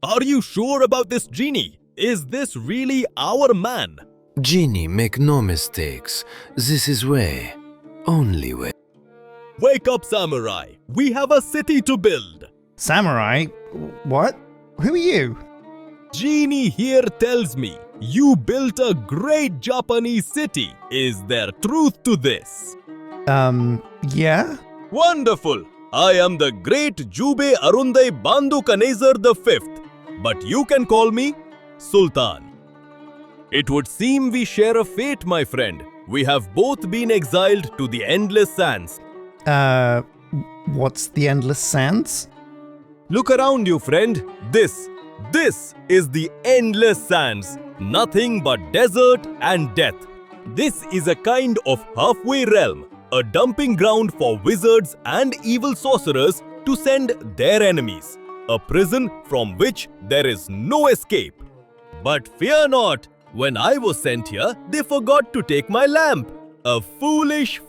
Are you sure about this genie? Is this really our man? Genie, make no mistakes. This is way. Only way. Wake up, samurai. We have a city to build. Samurai? What? Who are you? Genie here tells me you built a great Japanese city. Is there truth to this? Yeah? Wonderful. I am the great Jube Arundai Bandu Kanezer V, but you can call me Sultan. It would seem we share a fate, my friend. We have both been exiled to the endless sands. What's the endless sands? Look around you, friend. This is the endless sands. Nothing but desert and death. This is a kind of halfway realm, a dumping ground for wizards and evil sorcerers to send their enemies. A prison from which there is no escape. But fear not. When I was sent here, they forgot to take my lamp. A foolish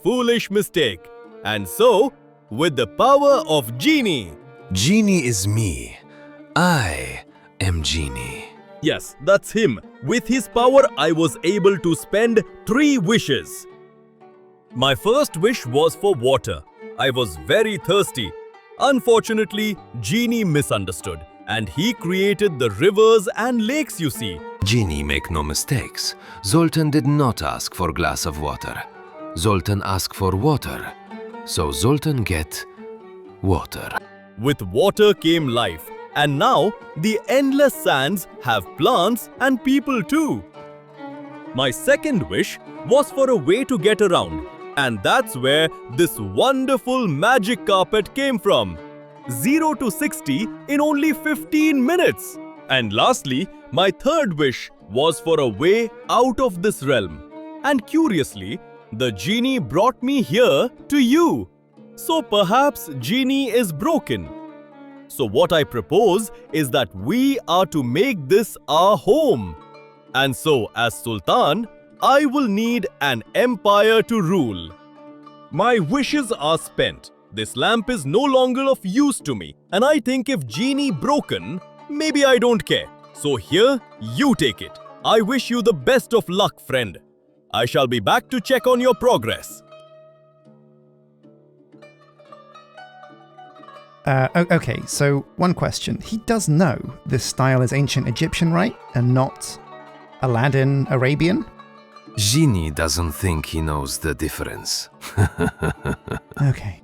mistake. And so, with the power of Genie. Genie is me. I am Genie. Yes, that's him. With his power, I was able to spend 3 wishes. My first wish was for water. I was very thirsty. Unfortunately, Genie misunderstood, and he created the rivers and lakes you see. Genie, make no mistakes. Zoltan did not ask for glass of water. Zoltan asked for water. So Zoltan get water. With water came life, and now the endless sands have plants and people too. My second wish was for a way to get around, and that's where this wonderful magic carpet came from. 0 to 60 in only 15 minutes. And lastly, my third wish was for a way out of this realm. And curiously, the Genie brought me here to you. So perhaps Genie is broken. So what I propose is that we are to make this our home. And so as Sultan, I will need an empire to rule. My wishes are spent. This lamp is no longer of use to me. And I think if Genie broken, maybe I don't care. So here, you take it. I wish you the best of luck, friend. I shall be back to check on your progress. Okay, so one question. He does know this style is ancient Egyptian, right? And not Aladdin Arabian? Genie doesn't think he knows the difference. Okay.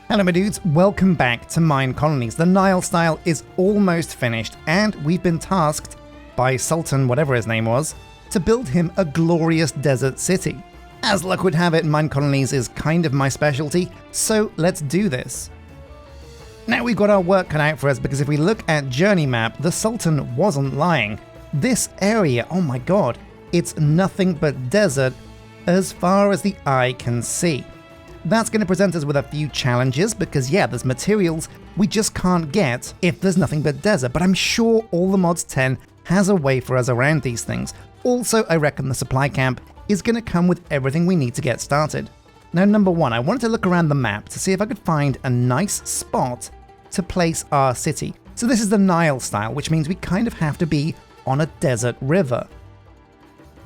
Hello my dudes, welcome back to Minecolonies. The Nile style is almost finished and we've been tasked by Sultan, whatever his name was, to build him a glorious desert city. As luck would have it, Minecolonies is kind of my specialty, so let's do this. Now we've got our work cut out for us because if we look at Journey Map, the Sultan wasn't lying. This area, oh my god, it's nothing but desert as far as the eye can see. That's going to present us with a few challenges because yeah, there's materials we just can't get if there's nothing but desert, but I'm sure All the Mods 10 has a way for us around these things. Also, I reckon the supply camp is going to come with everything we need to get started. Now, number one, I wanted to look around the map to see if I could find a nice spot to place our city. So this is the Nile style, which means we kind of have to be on a desert river.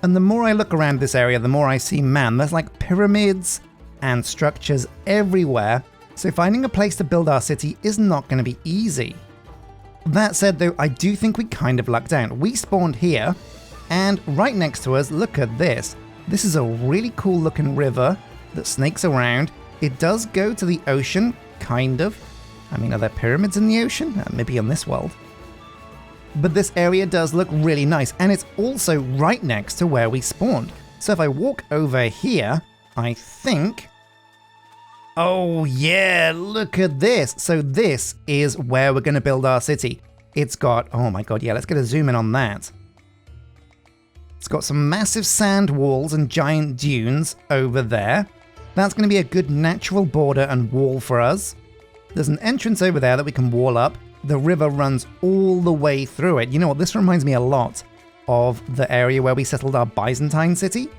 And the more I look around this area, the more I see, man, there's like pyramids and structures everywhere, so finding a place to build our city is not going to be easy. That said though, I do think we kind of lucked out. We spawned here, and right next to us, look at this. This is a really cool looking river that snakes around. It does go to the ocean, kind of. I mean, are there pyramids in the ocean? Maybe on this world. But this area does look really nice, and it's also right next to where we spawned. So if I walk over here, I think... Oh yeah, look at this. So this is where we're going to build our city. It's got, oh my god, yeah, let's get a zoom in on that. It's got some massive sand walls and giant dunes over there. That's going to be a good natural border and wall for us. There's an entrance over there that we can wall up. The river runs all the way through it. You know what, this reminds me a lot of the area where we settled our Byzantine city.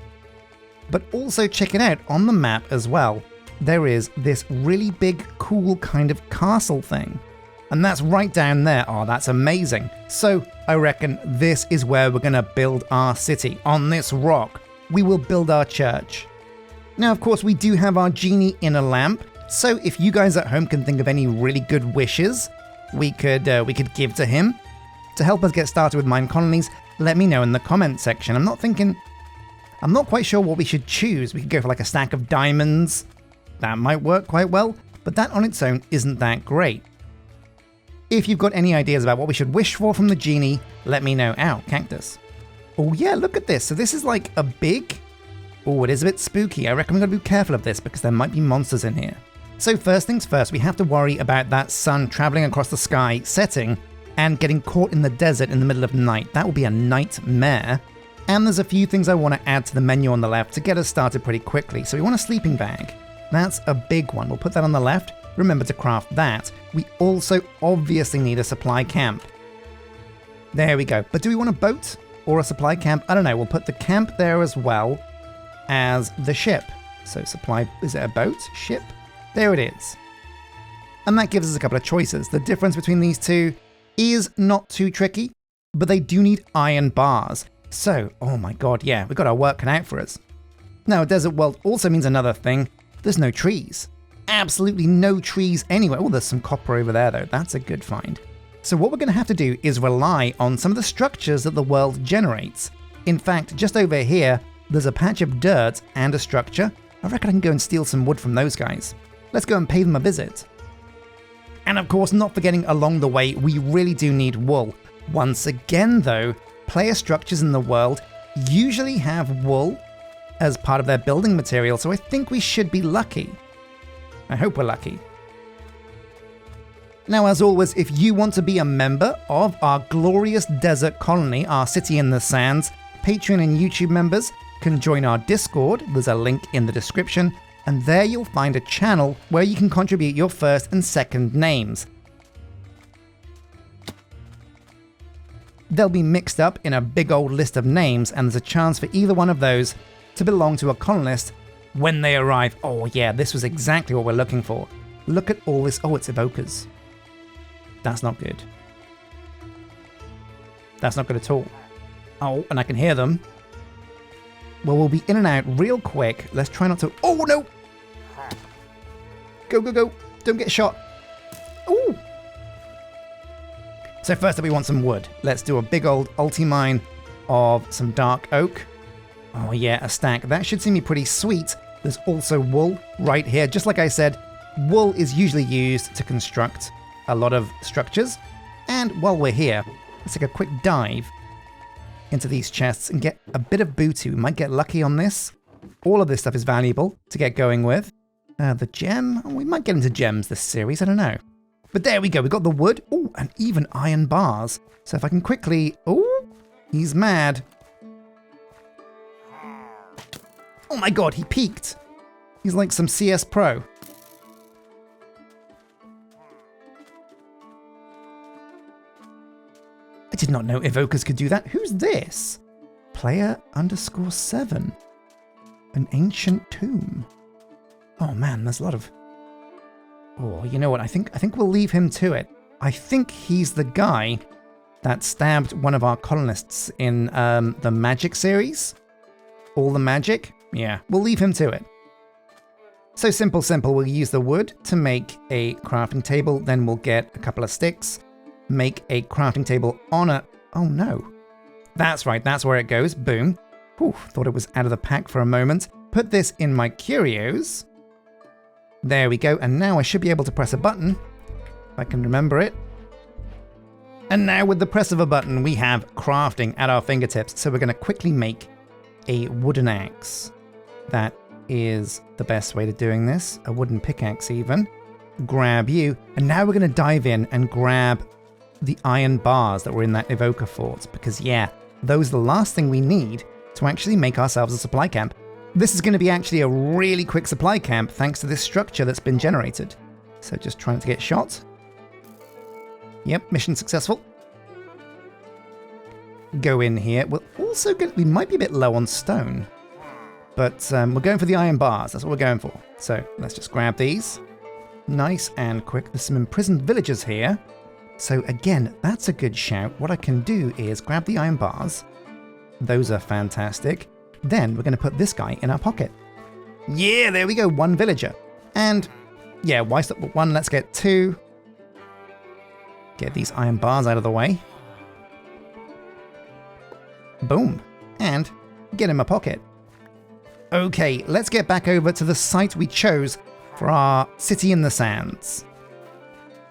But also check it out, on the map as well, there is this really big, cool kind of castle thing. And that's right down there. Oh, that's amazing. So I reckon this is where we're going to build our city. On this rock, we will build our church. Now, of course, we do have our genie in a lamp. So if you guys at home can think of any really good wishes we could give to him to help us get started with Minecolonies, let me know in the comment section. I'm not quite sure what we should choose. We could go for like a stack of diamonds. That might work quite well, but that on its own isn't that great. If you've got any ideas about what we should wish for from the genie, let me know. Ow, cactus. Oh yeah, look at this. So this is like a big... Oh, it is a bit spooky. I reckon we've got to be careful of this because there might be monsters in here. So first things first, we have to worry about that sun traveling across the sky, setting, and getting caught in the desert in the middle of night. That will be a nightmare. And there's a few things I want to add to the menu on the left to get us started pretty quickly. So we want a sleeping bag. That's a big one. We'll put that on the left. Remember to craft that. We also obviously need a supply camp. There we go. But do we want a boat or a supply camp? I don't know. We'll put the camp there as well as the ship. So supply, is it a boat? Ship? There it is. And that gives us a couple of choices. The difference between these two is not too tricky, but they do need iron bars. So, oh my god, yeah, we've got our work cut out for us. Now, a desert world also means another thing. There's no trees. Absolutely no trees anywhere. Oh, there's some copper over there though. That's a good find. So what we're going to have to do is rely on some of the structures that the world generates. In fact, just over here, there's a patch of dirt and a structure. I reckon I can go and steal some wood from those guys. Let's go and pay them a visit. And of course, not forgetting along the way, we really do need wool. Once again though, player structures in the world usually have wool as part of their building material, so I think we should be lucky. I hope we're lucky. Now, as always, if you want to be a member of our glorious desert colony, our city in the sands, Patreon and YouTube members can join our Discord. There's a link in the description, and there you'll find a channel where you can contribute your first and second names. They'll be mixed up in a big old list of names, and there's a chance for either one of those to belong to a colonist when they arrive. Oh yeah, this was exactly what we're looking for. Look at all this. Oh, it's evokers. That's not good. That's not good at all. Oh, and I can hear them. Well, we'll be in and out real quick. Let's try not to... Oh, no! Go, go, go. Don't get shot. Ooh! So first up, we want some wood. Let's do a big old ulti-mine of some dark oak. Oh yeah, a stack. That should seem me pretty sweet. There's also wool right here. Just like I said, wool is usually used to construct a lot of structures. And while we're here, let's take a quick dive into these chests and get a bit of booty. We might get lucky on this. All of this stuff is valuable to get going with. The gem, we might get into gems this series, I don't know. But there we go, we got the wood. Oh, and even iron bars. So if I can quickly, oh, he's mad. Oh my god, he peeked. He's like some CS Pro. I did not know evokers could do that. Who's this? Player_7. An ancient tomb. Oh man, there's a lot of... Oh, you know what? I think we'll leave him to it. I think he's the guy that stabbed one of our colonists in the Magic series. All the magic. Yeah, we'll leave him to it. So simple. We'll use the wood to make a crafting table. Then we'll get a couple of sticks. Make a crafting table on a... Oh no. That's right, that's where it goes. Boom. Whew, thought it was out of the pack for a moment. Put this in my curios. There we go, and now I should be able to press a button, if I can remember it. And now with the press of a button, we have crafting at our fingertips. So we're going to quickly make a wooden axe. That is the best way to doing this. A wooden pickaxe even. Grab you. And now we're going to dive in and grab the iron bars that were in that evoker fort. Because yeah, those are the last thing we need to actually make ourselves a supply camp. This is going to be actually a really quick supply camp thanks to this structure that's been generated. So just trying to get shot. Yep, mission successful. Go in here. We might be a bit low on stone, but we're going for the iron bars. That's what we're going for. So let's just grab these. Nice and quick. There's some imprisoned villagers here. So again, that's a good shout. What I can do is grab the iron bars. Those are fantastic. Then we're going to put this guy in our pocket. Yeah, there we go. 1 villager. And yeah, why stop with 1? Let's get 2. Get these iron bars out of the way. Boom. And get in my pocket. Okay, let's get back over to the site we chose for our city in the sands.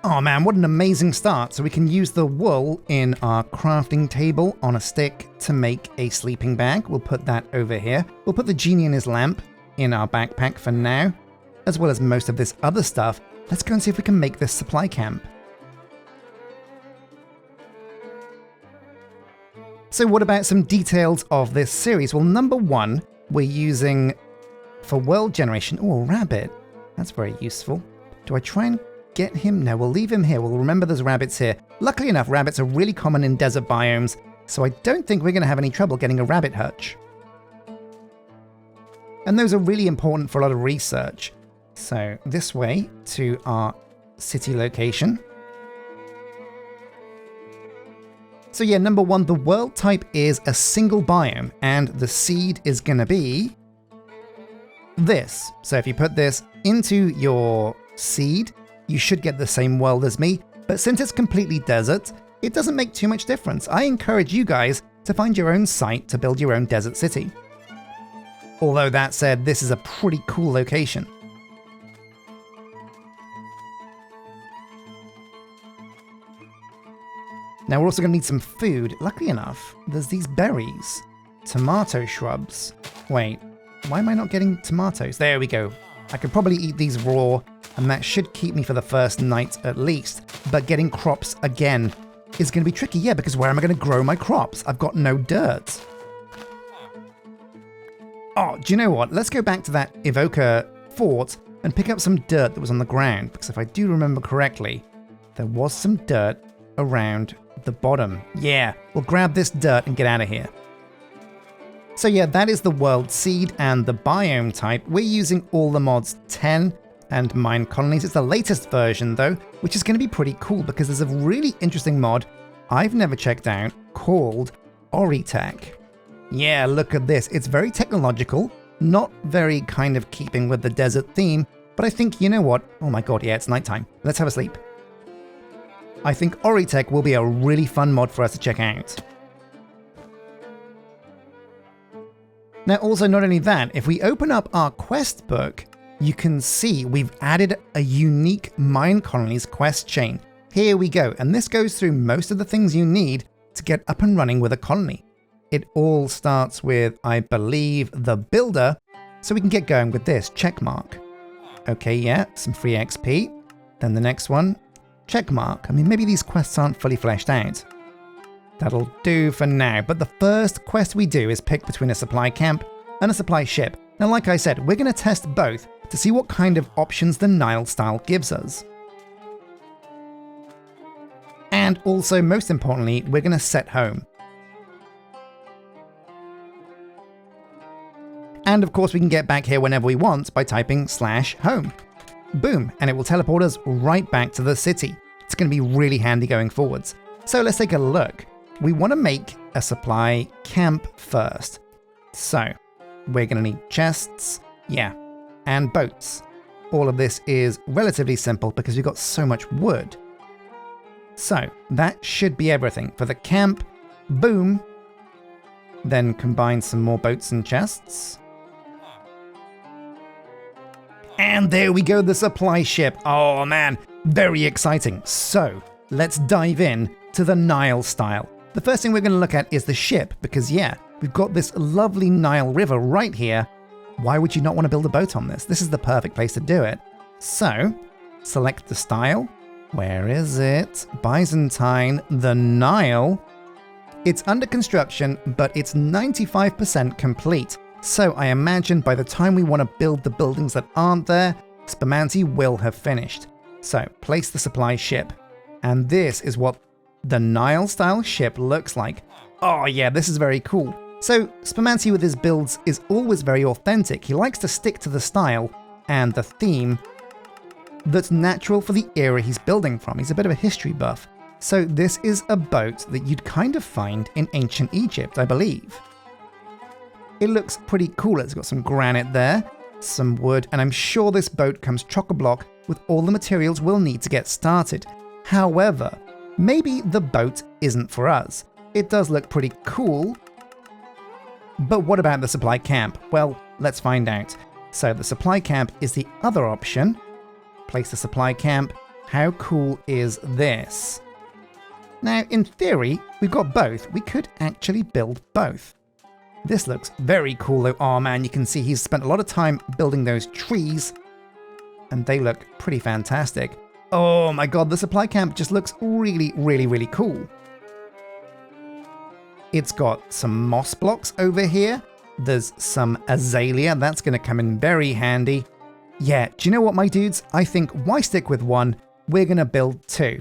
Oh man, what an amazing start. So we can use the wool in our crafting table on a stick to make a sleeping bag. We'll put that over here. We'll put the genie and his lamp in our backpack for now, as well as most of this other stuff. Let's go and see if we can make this supply camp. So what about some details of this series? Well, number 1, we're using for world generation. Oh, a rabbit. That's very useful. Do I try and get him? No, we'll leave him here. We'll remember there's rabbits here. Luckily enough, rabbits are really common in desert biomes, so I don't think we're going to have any trouble getting a rabbit hutch. And those are really important for a lot of research. So this way to our city location. So yeah, number 1, the world type is a single biome, and the seed is going to be this. So if you put this into your seed, you should get the same world as me, but since it's completely desert, it doesn't make too much difference. I encourage you guys to find your own site to build your own desert city. Although that said, this is a pretty cool location. Now we're also going to need some food. Luckily enough, there's these berries. Tomato shrubs. Wait, why am I not getting tomatoes? There we go. I could probably eat these raw, and that should keep me for the first night at least. But getting crops again is going to be tricky, yeah, because where am I going to grow my crops? I've got no dirt. Oh, do you know what? Let's go back to that evoker fort and pick up some dirt that was on the ground, because if I do remember correctly, there was some dirt around the bottom. Yeah, we'll grab this dirt and get out of here. So yeah, that is the world seed and the biome type. We're using all the mods 10 and Minecolonies. It's the latest version though, which is going to be pretty cool because there's a really interesting mod I've never checked out called Oritech. Yeah, look at this. It's very technological, not very kind of keeping with the desert theme, but I think, you know what? Oh my god, yeah, it's nighttime. Let's have a sleep. I think Oritech will be a really fun mod for us to check out. Now also not only that, if we open up our quest book, you can see we've added a unique Minecolonies quest chain. Here we go, and this goes through most of the things you need to get up and running with a colony. It all starts with, I believe, the builder, so we can get going with this, check mark. Okay, yeah, some free XP. Then the next one, check mark. I mean, maybe these quests aren't fully fleshed out. That'll do for now, but the first quest we do is pick between a supply camp and a supply ship. Now, like I said, we're going to test both to see what kind of options the Nile style gives us. And also, most importantly, we're going to set home. And of course, we can get back here whenever we want by typing /home. Boom, and it will teleport us right back to the city. It's going to be really handy going forwards. So let's take a look. We want to make a supply camp first. So we're going to need chests, yeah, and boats. All of this is relatively simple because we've got so much wood. So that should be everything for the camp. Boom. Then combine some more boats and chests. And there we go, the supply ship. Oh man, very exciting. So let's dive in to the Nile style. The first thing we're going to look at is the ship, because yeah, we've got this lovely Nile River right here. Why would you not want to build a boat on this? This is the perfect place to do it. So select the style. Where is it? Byzantine, the Nile. It's under construction, but it's 95% complete. So I imagine by the time we want to build the buildings that aren't there, Spumantii will have finished. So place the supply ship. And this is what the Nile-style ship looks like. Oh yeah, this is very cool. So Spumantii with his builds is always very authentic. He likes to stick to the style and the theme that's natural for the era he's building from. He's a bit of a history buff. So this is a boat that you'd kind of find in ancient Egypt, I believe. It looks pretty cool. It's got some granite there, some wood, and I'm sure this boat comes chock-a-block with all the materials we'll need to get started. However, maybe the boat isn't for us. It does look pretty cool, but what about the supply camp? Well, let's find out. So the supply camp is the other option. Place the supply camp. How cool is this? Now, in theory, we've got both. We could actually build both. This looks very cool though. Oh man, you can see he's spent a lot of time building those trees, and they look pretty fantastic. Oh my god, the supply camp just looks really, really, really cool. It's got some moss blocks over here. There's some azalea. That's going to come in very handy. Yeah, do you know what, my dudes? I think why stick with one? We're going to build two.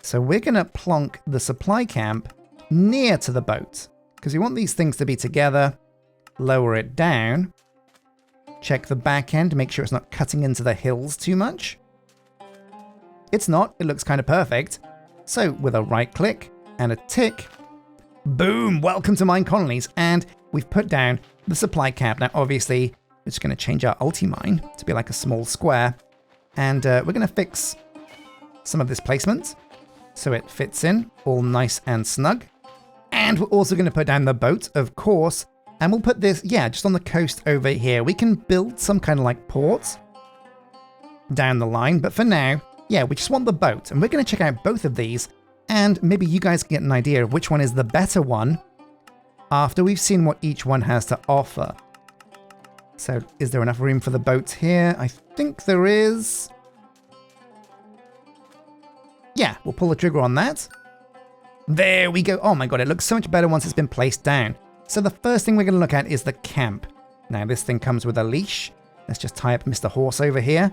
So we're going to plonk the supply camp near to the boat, because we want these things to be together. Lower it down. Check the back end, make sure it's not cutting into the hills too much. It's not. It looks kind of perfect. So with a right click and a tick, boom, welcome to Minecolonies, and we've put down the supply camp. Now obviously we're just going to change our ulti-mine to be like a small square, and we're going to fix some of this placement so it fits in all nice and snug. And we're also going to put down the boat, of course, and we'll put this, yeah, just on the coast over here. We can build some kind of like port down the line, but for now, yeah, we just want the boat, and we're going to check out both of these, and maybe you guys can get an idea of which one is the better one after we've seen what each one has to offer. So, is there enough room for the boat here? I think there is. Yeah, we'll pull the trigger on that. There we go. Oh my god, it looks so much better once it's been placed down. So the first thing we're going to look at is the camp. Now this thing comes with a leash. Let's just tie up Mr. Horse over here.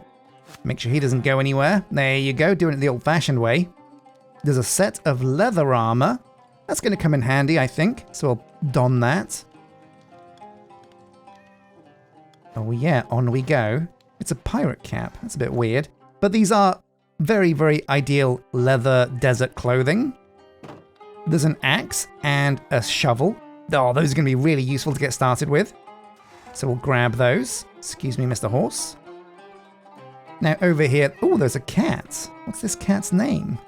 Make sure he doesn't go anywhere. There you go, doing it the old-fashioned way. There's a set of leather armor. That's going to come in handy, I think. So I'll don that. Oh yeah, on we go. It's a pirate cap. That's a bit weird. But these are very, very ideal leather desert clothing. There's an axe and a shovel. Oh, those are going to be really useful to get started with. So we'll grab those. Excuse me, Mr. Horse. Now over here, oh, there's a cat. What's this cat's name?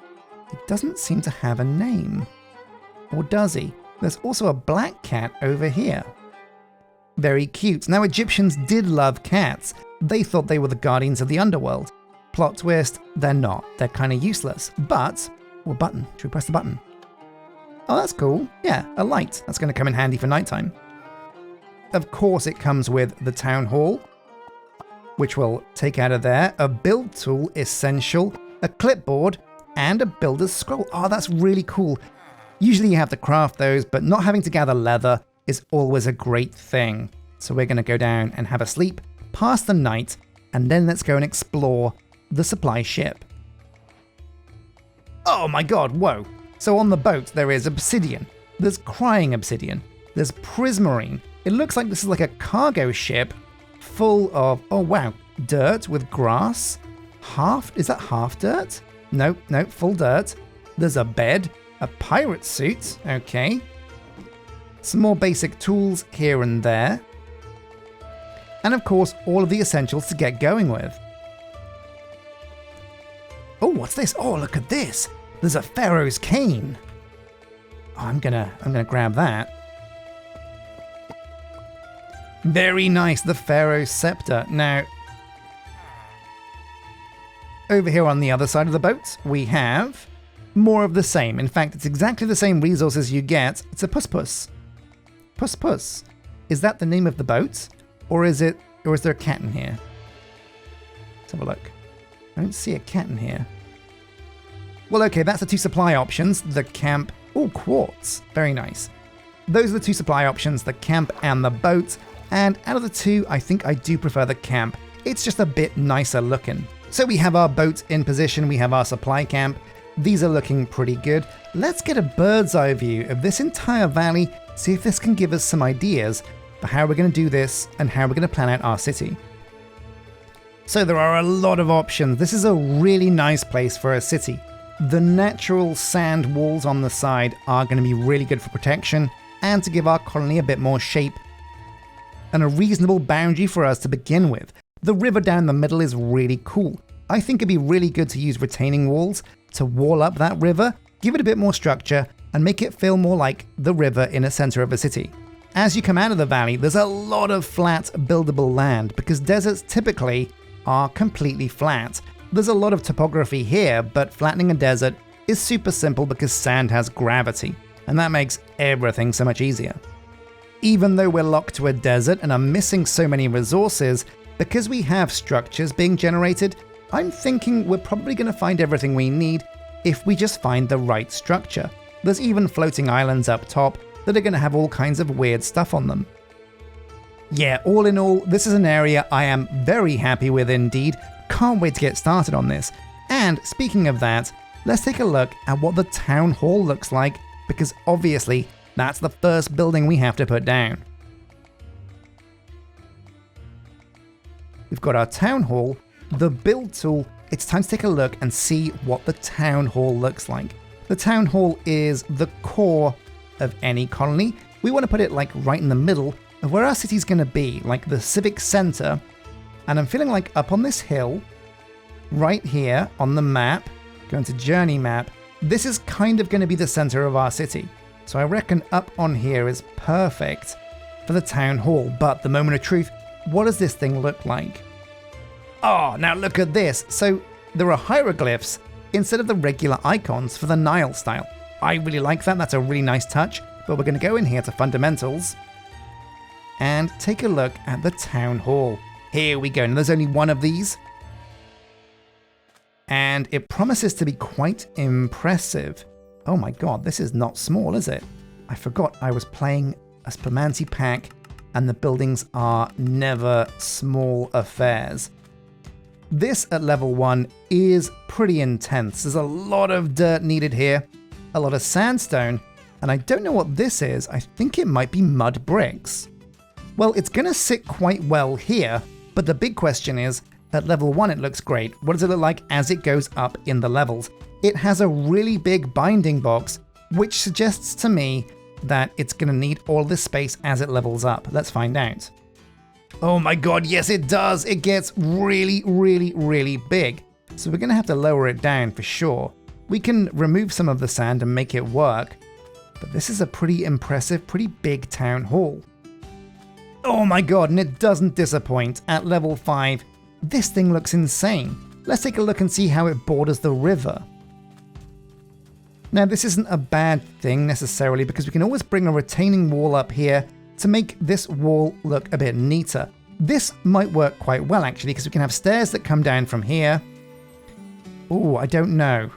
It doesn't seem to have a name. Or does he? There's also a black cat over here. Very cute. Now Egyptians did love cats. They thought they were the guardians of the underworld. Plot twist, they're not. They're kind of useless. But, oh, button. Should we press the button? Oh, that's cool. Yeah, a light. That's going to come in handy for nighttime. Of course, it comes with the town hall, which we'll take out of there. A build tool, essential, a clipboard, and a builder's scroll. Oh, that's really cool. Usually you have to craft those, but not having to gather leather is always a great thing. So we're going to go down and have a sleep, pass the night, and then let's go and explore the supply ship. Oh my god, whoa. So on the boat, there is obsidian, there's crying obsidian, there's prismarine. It looks like this is like a cargo ship full of, oh wow, dirt with grass. Is that half dirt? No, full dirt. There's a bed, a pirate suit, okay. Some more basic tools here and there. And of course, all of the essentials to get going with. Oh, what's this? Oh, look at this. There's a pharaoh's cane. Oh, I'm gonna grab that. Very nice, the pharaoh's scepter. Now, over here on the other side of the boat, we have more of the same. In fact, it's exactly the same resources you get. It's a puss-puss. Puss-puss. Is that the name of the boat? Or is there a cat in here? Let's have a look. I don't see a cat in here. Well, okay, that's the two supply options, the camp Oh, quartz. Very nice. Those are the two supply options, the camp and the boat. And out of the two, I think I do prefer the camp. It's just a bit nicer looking. So we have our boat in position, we have our supply camp. These are looking pretty good. Let's get a bird's eye view of this entire valley, see if this can give us some ideas for how we're going to do this and how we're going to plan out our city. So there are a lot of options. This is a really nice place for a city. The natural sand walls on the side are going to be really good for protection and to give our colony a bit more shape and a reasonable boundary for us to begin with. The river down the middle is really cool. I think it'd be really good to use retaining walls to wall up that river, give it a bit more structure, and make it feel more like the river in a center of a city. As you come out of the valley, there's a lot of flat, buildable land because deserts typically are completely flat. There's a lot of topography here, but flattening a desert is super simple because sand has gravity, and that makes everything so much easier. Even though we're locked to a desert and are missing so many resources, because we have structures being generated, I'm thinking we're probably going to find everything we need if we just find the right structure. There's even floating islands up top that are going to have all kinds of weird stuff on them. Yeah, all in all, this is an area I am very happy with indeed. Can't wait to get started on this. And speaking of that, let's take a look at what the town hall looks like, because obviously that's the first building we have to put down. We've got our town hall, the build tool. It's time to take a look and see what the town hall looks like. The town hall is the core of any colony. We want to put it like right in the middle of where our city's going to be, like the civic center. And I'm feeling like up on this hill, right here on the map, going to journey map, this is kind of going to be the center of our city. So I reckon up on here is perfect for the town hall. But the moment of truth, what does this thing look like? Oh, now look at this. So there are hieroglyphs instead of the regular icons for the Nile style. I really like that. That's a really nice touch. But we're going to go in here to fundamentals and take a look at the town hall. Here we go. Now there's only one of these. And it promises to be quite impressive. Oh my god, this is not small, is it? I forgot I was playing a Spumantii pack and the buildings are never small affairs. This at level 1 is pretty intense. There's a lot of dirt needed here, a lot of sandstone, and I don't know what this is. I think it might be mud bricks. Well, it's going to sit quite well here, but the big question is, at level 1 it looks great. What does it look like as it goes up in the levels? It has a really big binding box, which suggests to me that it's going to need all this space as it levels up. Let's find out. Oh my god, yes it does! It gets really, really, really big. So we're going to have to lower it down for sure. We can remove some of the sand and make it work, but this is a pretty impressive, pretty big town hall. Oh my god, and it doesn't disappoint. At level 5, this thing looks insane. Let's take a look and see how it borders the river. Now this isn't a bad thing necessarily because we can always bring a retaining wall up here to make this wall look a bit neater. This might work quite well actually because we can have stairs that come down from here. Oh, I don't know.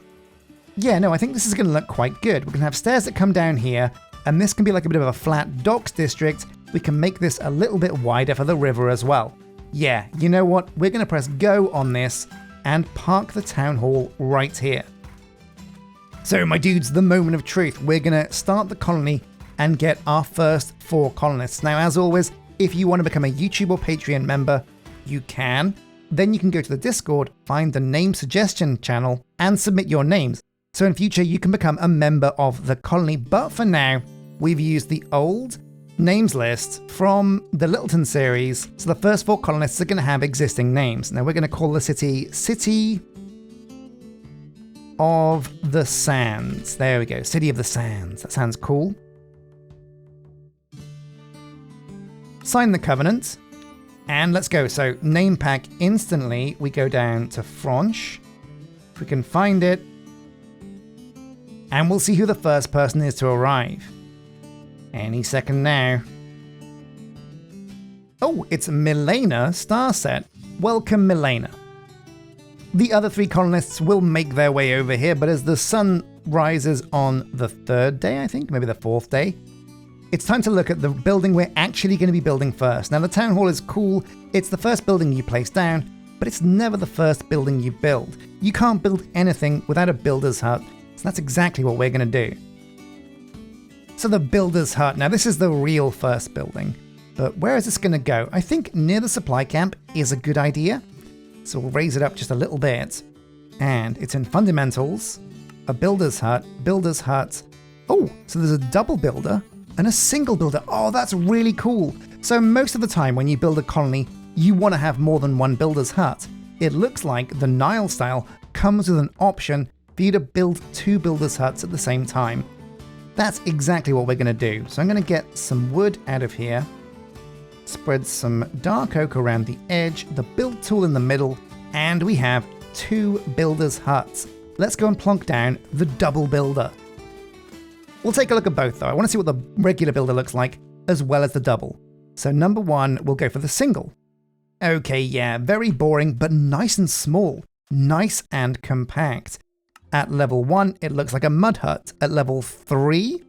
Yeah, no, I think this is going to look quite good. We can have stairs that come down here and this can be like a bit of a flat docks district. We can make this a little bit wider for the river as well. Yeah, you know what? We're going to press go on this and park the town hall right here. So my dudes, the moment of truth. We're going to start the colony and get our first 4 colonists. Now, as always, if you want to become a YouTube or Patreon member, you can. Then you can go to the Discord, find the name suggestion channel, and submit your names. So in future, you can become a member of the colony. But for now, we've used the old names list from the Littleton series. So the first 4 colonists are going to have existing names. Now we're going to call the city City of the Sands. There we go. City of the Sands. That sounds cool. Sign the covenant. And let's go. So name pack instantly. We go down to Franche. If we can find it. And we'll see who the first person is to arrive. Any second now. Oh, it's Milena Starset. Welcome, Milena. The other 3 colonists will make their way over here, but as the sun rises on the 3rd day, I think, maybe the 4th day. It's time to look at the building we're actually going to be building first. Now, the town hall is cool. It's the first building you place down, but it's never the first building you build. You can't build anything without a builder's hut, so that's exactly what we're going to do. So the builder's hut, now this is the real first building, but where is this going to go? I think near the supply camp is a good idea, so we'll raise it up just a little bit. And it's in fundamentals, a builder's hut, oh, so there's a double builder and a single builder. Oh, that's really cool. So most of the time when you build a colony, you want to have more than one builder's hut. It looks like the Nile style comes with an option for you to build 2 builder's huts at the same time. That's exactly what we're going to do. So I'm going to get some wood out of here, spread some dark oak around the edge, the build tool in the middle, and we have 2 builder's huts. Let's go and plonk down the double builder. We'll take a look at both though. I want to see what the regular builder looks like as well as the double. So number 1, we'll go for the single. Okay, yeah, very boring, but nice and small. Nice and compact. At level 1, it looks like a mud hut. At level 3,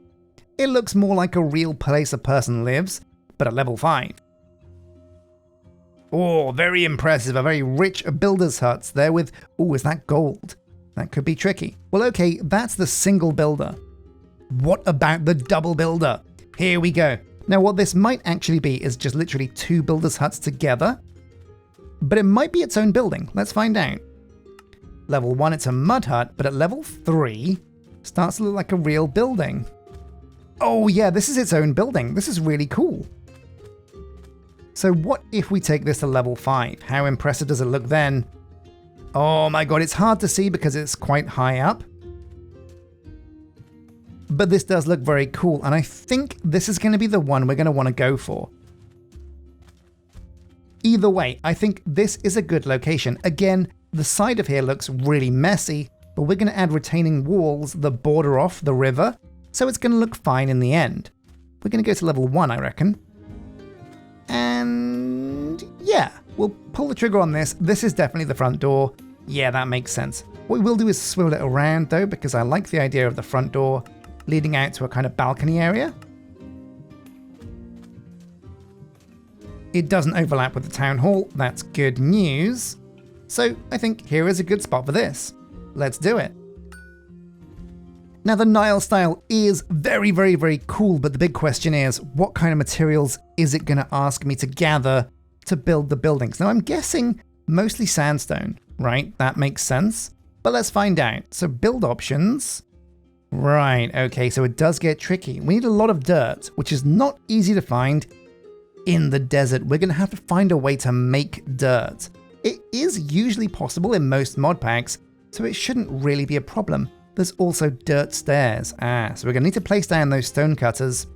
it looks more like a real place a person lives, but at level 5. Oh, very impressive. A very rich builder's huts there with, oh, is that gold? That could be tricky. Well, okay, that's the single builder. What about the double builder? Here we go. Now, what this might actually be is just literally 2 builder's huts together, but it might be its own building. Let's find out. Level 1, it's a mud hut, but at level 3, starts to look like a real building. Oh yeah, this is its own building. This is really cool. So what if we take this to level 5? How impressive does it look then? Oh my god, it's hard to see because it's quite high up. But this does look very cool, and I think this is going to be the one we're going to want to go for. Either way, I think this is a good location. Again, the side of here looks really messy, but we're going to add retaining walls that border off the river, so it's going to look fine in the end. We're going to go to level 1, I reckon. And yeah, we'll pull the trigger on this. This is definitely the front door. Yeah, that makes sense. What we will do is swivel it around though, because I like the idea of the front door leading out to a kind of balcony area. It doesn't overlap with the town hall. That's good news. So I think here is a good spot for this. Let's do it. Now the Nile style is very, very, very cool, but the big question is, what kind of materials is it going to ask me to gather to build the buildings? Now I'm guessing mostly sandstone, right? That makes sense. But let's find out. So build options. Right, okay, so it does get tricky. We need a lot of dirt, which is not easy to find in the desert. We're going to have to find a way to make dirt. It is usually possible in most mod packs, so it shouldn't really be a problem. There's also dirt stairs. So we're going to need to place down those stone cutters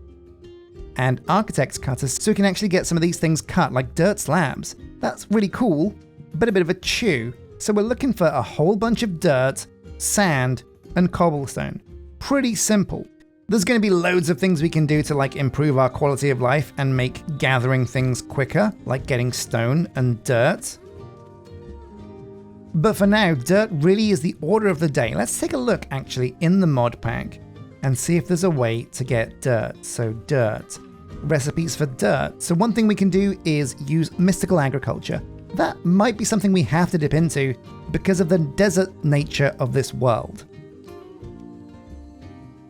and architect's cutters so we can actually get some of these things cut, like dirt slabs. That's really cool, but a bit of a chew. So we're looking for a whole bunch of dirt, sand, and cobblestone. Pretty simple. There's going to be loads of things we can do to like improve our quality of life and make gathering things quicker, like getting stone and dirt. But for now, dirt really is the order of the day. Let's take a look actually in the mod pack and see if there's a way to get dirt. So dirt, recipes for dirt. So one thing we can do is use mystical agriculture. That might be something we have to dip into because of the desert nature of this world.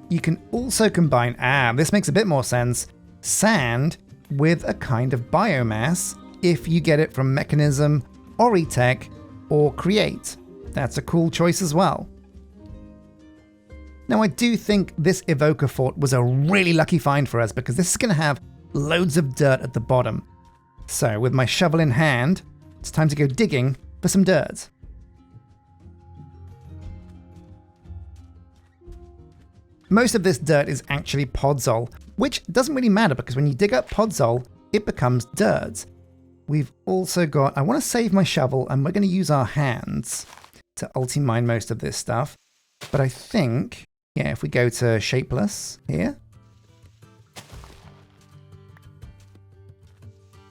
You can also combine, this makes a bit more sense, sand with a kind of biomass if you get it from Mechanism, Oritech, or Create. That's a cool choice as well. Now I do think this evoker fort was a really lucky find for us because this is going to have loads of dirt at the bottom. So with my shovel in hand, it's time to go digging for some dirt. Most of this dirt is actually podzol, which doesn't really matter because when you dig up podzol, it becomes dirt. We've also got, I want to save my shovel and we're going to use our hands to ulti-mine most of this stuff. But I think, yeah, if we go to shapeless here,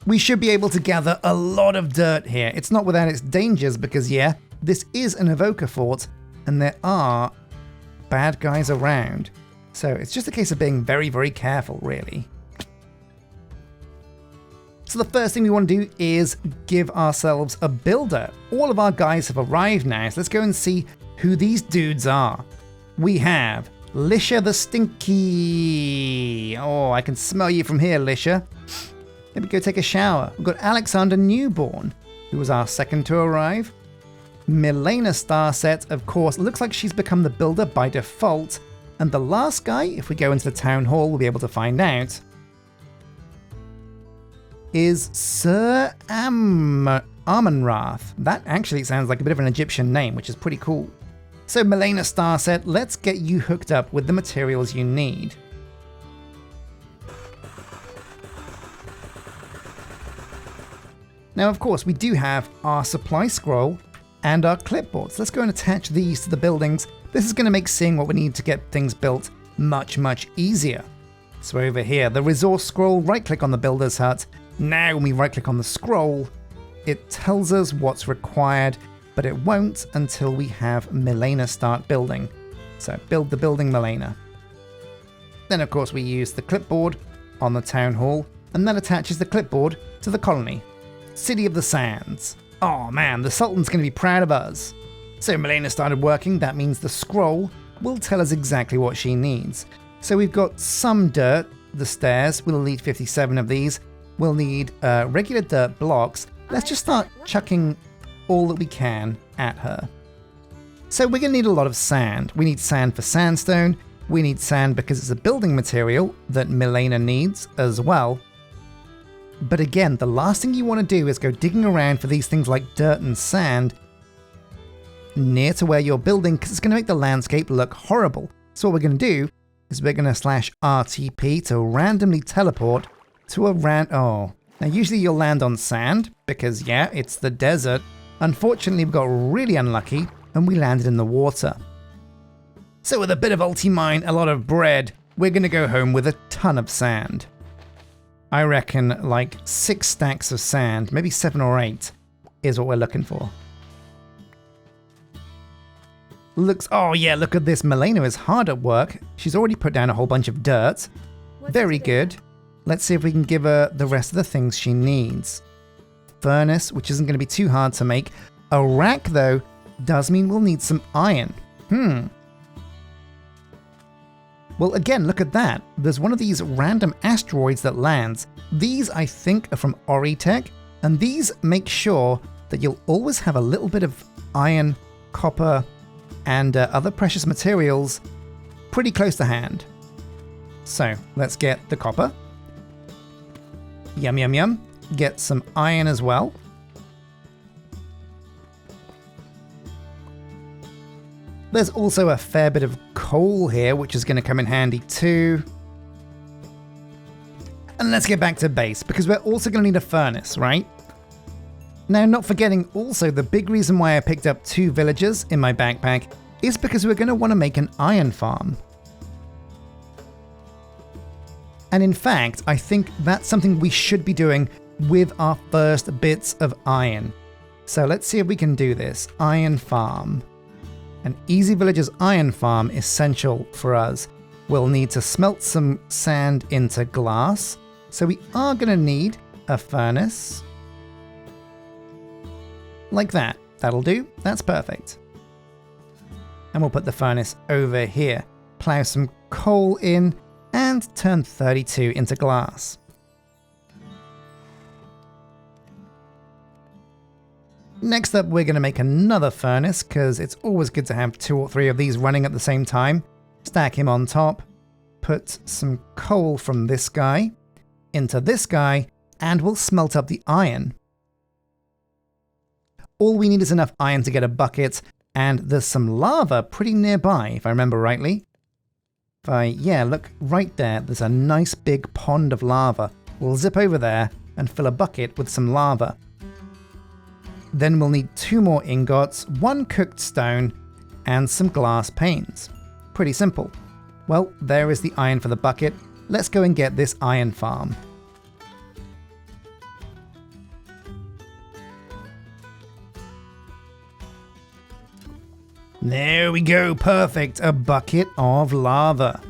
we should be able to gather a lot of dirt here. It's not without its dangers because, yeah, this is an evoker fort and there are bad guys around. So it's just a case of being very, very careful, really. So the first thing we want to do is give ourselves a builder. All of our guys have arrived now, so let's go and see who these dudes are. We have Lisha the Stinky. Oh, I can smell you from here, Lisha. Maybe go take a shower. We've got Alexander Newborn, who was our second to arrive. Milena Starset, of course, looks like she's become the builder by default. And the last guy, if we go into the town hall, we'll be able to find out, is Sir Amonrath. That actually sounds like a bit of an Egyptian name, which is pretty cool. So Milena Starset, let's get you hooked up with the materials you need. Now, of course, we do have our supply scroll and our clipboards. Let's go and attach these to the buildings. This is going to make seeing what we need to get things built much, much easier. So over here, the resource scroll, right-click on the builder's hut. Now when we right-click on the scroll, it tells us what's required, but it won't until we have Milena start building. So build the building, Milena. Then of course we use the clipboard on the town hall, and that attaches the clipboard to the colony. City of the Sands. Oh man, the Sultan's going to be proud of us. So Milena started working, that means the scroll will tell us exactly what she needs. So we've got some dirt, the stairs, we'll need 57 of these. We'll need regular dirt blocks. Let's just start chucking all that we can at her. So we're going to need a lot of sand. We need sand for sandstone. We need sand because it's a building material that Milena needs as well. But again, the last thing you want to do is go digging around for these things like dirt and sand near to where you're building, because it's going to make the landscape look horrible. So what we're going to do is we're going to /RTP to randomly teleport to a now usually you'll land on sand because yeah, it's the desert. Unfortunately, we got really unlucky and we landed in the water. So with a bit of ulti-mine, a lot of bread, we're going to go home with a ton of sand. I reckon like 6 stacks of sand, maybe 7 or 8 is what we're looking for. Oh yeah, look at this. Milena is hard at work. She's already put down a whole bunch of dirt. Very good. Let's see if we can give her the rest of the things she needs. Furnace, which isn't going to be too hard to make. A rack, though, does mean we'll need some iron. Well, again, look at that. There's one of these random asteroids that lands. These, I think, are from Oritech, and these make sure that you'll always have a little bit of iron, copper, and other precious materials pretty close to hand. So, let's get the copper. Yum, yum, yum. Get some iron as well. There's also a fair bit of coal here, which is going to come in handy too. And let's get back to base, because we're also going to need a furnace, right? Now, not forgetting also the big reason why I picked up 2 villagers in my backpack is because we're going to want to make an iron farm. And in fact, I think that's something we should be doing with our first bits of iron. So let's see if we can do this. Iron farm. An Easy Villager's iron farm essential for us. We'll need to smelt some sand into glass. So we are going to need a furnace. Like that. That'll do. That's perfect. And we'll put the furnace over here. Plow some coal in and turn 32 into glass. Next up, we're going to make another furnace, because it's always good to have 2 or 3 of these running at the same time. Stack him on top, put some coal from this guy into this guy, and we'll smelt up the iron. All we need is enough iron to get a bucket, and there's some lava pretty nearby, if I remember rightly. Yeah, look, right there, there's a nice big pond of lava. We'll zip over there and fill a bucket with some lava. Then we'll need 2 more ingots, 1 cooked stone, and some glass panes. Pretty simple. Well, there is the iron for the bucket. Let's go and get this iron farm. There we go, perfect. A bucket of lava.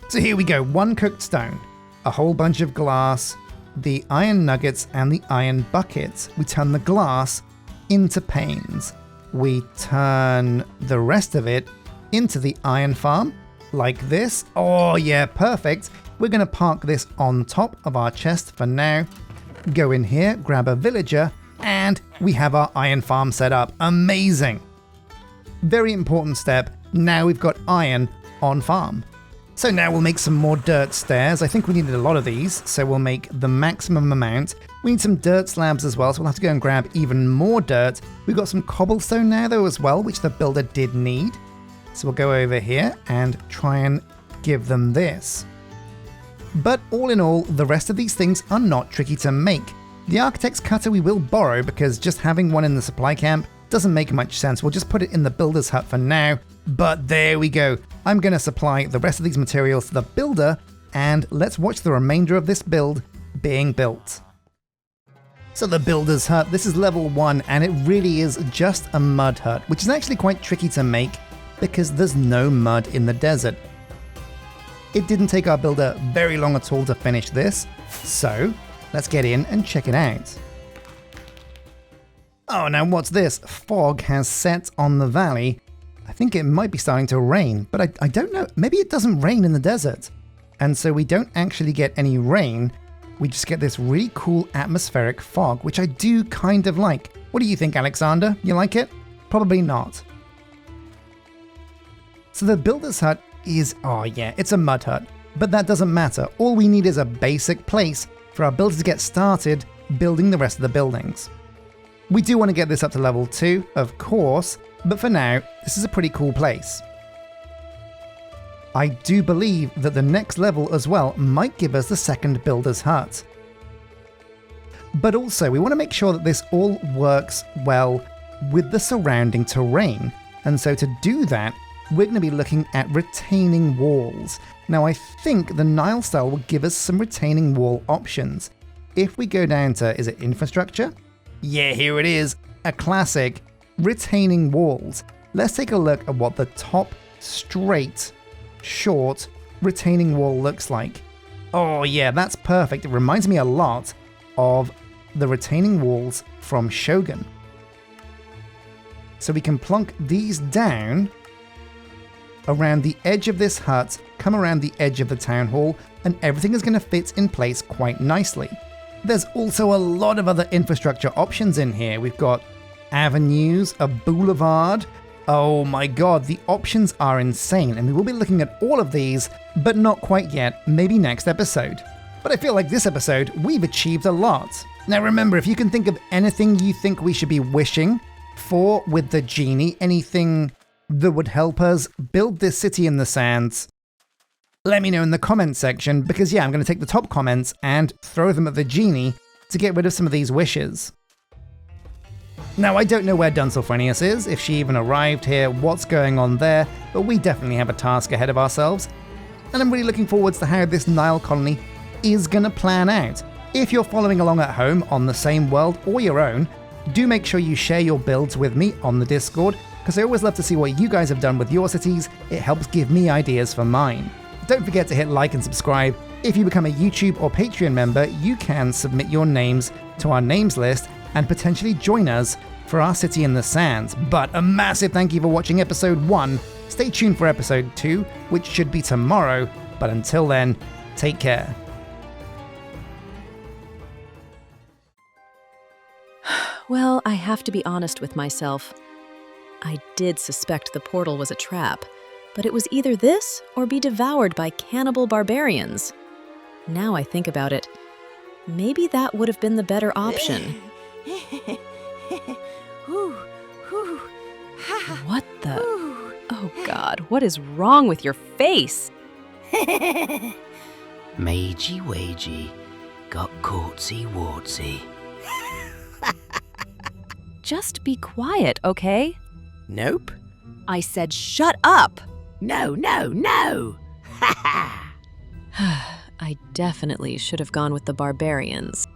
So here we go, 1 cooked stone, a whole bunch of glass, the iron nuggets and the iron buckets. We turn the glass into panes. We turn the rest of it into the iron farm, like this. Oh yeah, perfect. We're gonna park this on top of our chest for now. Go in here, grab a villager, and we have our iron farm set up. Amazing. Very important step. Now we've got iron on farm. So now we'll make some more dirt stairs. I think we needed a lot of these, so we'll make the maximum amount. We need some dirt slabs as well, so we'll have to go and grab even more dirt. We've got some cobblestone now though as well, which the builder did need. So we'll go over here and try and give them this. But all in all, the rest of these things are not tricky to make. The architect's cutter we will borrow because just having one in the supply camp doesn't make much sense. We'll just put it in the builder's hut for now. But there we go. I'm going to supply the rest of these materials to the builder, and let's watch the remainder of this build being built. So the builder's hut, this is level 1, and it really is just a mud hut, which is actually quite tricky to make because there's no mud in the desert. It didn't take our builder very long at all to finish this, so let's get in and check it out. Oh, now what's this? Fog has set on the valley. I think it might be starting to rain, but I don't know. Maybe it doesn't rain in the desert. And so we don't actually get any rain. We just get this really cool atmospheric fog, which I do kind of like. What do you think, Alexander? You like it? Probably not. So the builder's hut is, oh yeah, it's a mud hut. But that doesn't matter. All we need is a basic place for our builder to get started building the rest of the buildings. We do want to get this up to level 2, of course, but for now, this is a pretty cool place. I do believe that the next level as well might give us the second builder's hut. But also, we want to make sure that this all works well with the surrounding terrain. And so to do that, we're going to be looking at retaining walls. Now I think the Nile style will give us some retaining wall options. If we go down to, is it infrastructure? Yeah, here it is, a classic, retaining walls. Let's take a look at what the top, straight, short, retaining wall looks like. Oh yeah, that's perfect. It reminds me a lot of the retaining walls from Shogun. So we can plunk these down around the edge of this hut, come around the edge of the town hall, and everything is going to fit in place quite nicely. There's also a lot of other infrastructure options in here. We've got avenues, a boulevard. Oh my god, the options are insane, and we will be looking at all of these, but not quite yet, maybe next episode. But I feel like this episode, we've achieved a lot. Now remember, if you can think of anything you think we should be wishing for with the genie, anything that would help us build this city in the sands, let me know in the comments section, because yeah, I'm going to take the top comments and throw them at the genie to get rid of some of these wishes. Now, I don't know where Dunsulfrenius is, if she even arrived here, what's going on there, but we definitely have a task ahead of ourselves. And I'm really looking forward to how this Nile colony is going to plan out. If you're following along at home on the same world or your own, do make sure you share your builds with me on the Discord, because I always love to see what you guys have done with your cities. It helps give me ideas for mine. Don't forget to hit like and subscribe. If you become a YouTube or Patreon member, you can submit your names to our names list and potentially join us for our City in the Sands. But a massive thank you for watching episode 1. Stay tuned for episode 2, which should be tomorrow. But until then, take care. Well, I have to be honest with myself. I did suspect the portal was a trap, but it was either this or be devoured by cannibal barbarians. Now I think about it, maybe that would have been the better option. What the? Oh God, what is wrong with your face? Magey wagey, got courtsy wartsy. Just be quiet, okay? Nope. I said shut up! No, no, no! Ha ha! I definitely should have gone with the barbarians.